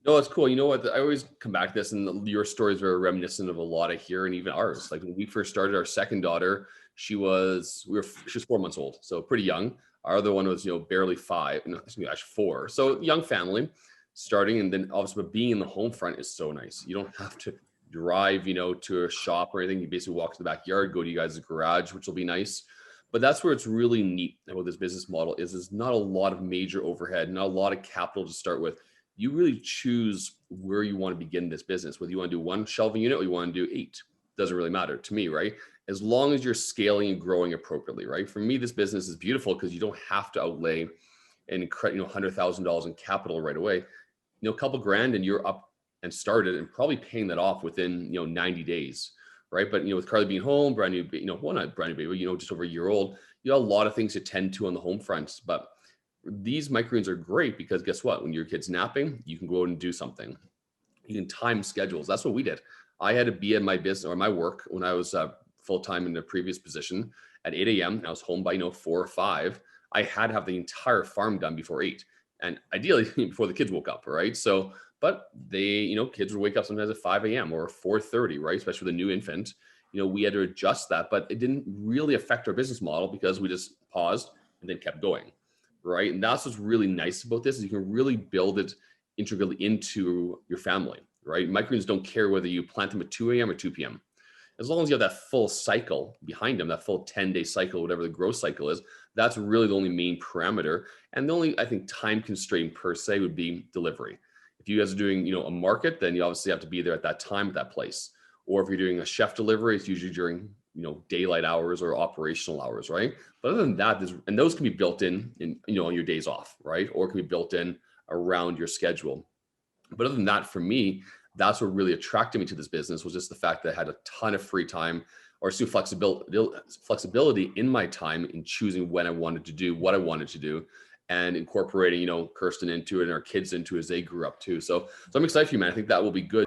No, it's cool. You know what? I always come back to this, and your stories are reminiscent of a lot of here, and even ours. Like when we first started, our second daughter, she was 4 months old, so pretty young. Our other one was, barely five, no, actually 4. So young family, starting, and then obviously, but being in the home front is so nice. You don't have to drive, to a shop or anything. You basically walk to the backyard, go to you guys' garage, which will be nice. But that's where it's really neat about this business model is there's not a lot of major overhead, not a lot of capital to start with. You really choose where you want to begin this business, whether you want to do one shelving unit or you want to do 8. Doesn't really matter to me, right? As long as you're scaling and growing appropriately, right? For me, this business is beautiful because you don't have to outlay $100,000 in capital right away. A couple grand and you're up and started and probably paying that off within 90 days, right? But with Carly being home, brand new, well, not brand new baby, just over a year old, you got a lot of things to tend to on the home front. But these microgreens are great because guess what? When your kid's napping, you can go out and do something. You can time schedules. That's what we did. I had to be in my business or my work when I was full time in the previous position at 8 a.m. I was home by 4 or 5. I had to have the entire farm done before 8, and ideally before the kids woke up. Right. So, but kids would wake up sometimes at 5 a.m. or 4:30. Right, especially with a new infant. We had to adjust that, but it didn't really affect our business model because we just paused and then kept going. Right. And that's what's really nice about this is you can really build it integrally into your family. Right. Microgreens don't care whether you plant them at 2 a.m. or 2 p.m. As long as you have that full cycle behind them, that full 10-day cycle, whatever the growth cycle is, that's really the only main parameter. And the only, I think, time constraint per se would be delivery. If you guys are doing, a market, then you obviously have to be there at that time at that place. Or if you're doing a chef delivery, it's usually during, daylight hours or operational hours, right? But other than that, and those can be built in, on your days off, right? Or it can be built in around your schedule. But other than that, for me, that's what really attracted me to this business was just the fact that I had a ton of free time or some flexibility in my time in choosing when I wanted to do what I wanted to do and incorporating, Kirsten into it and our kids into it as they grew up too. So I'm excited for you, man. I think that will be good.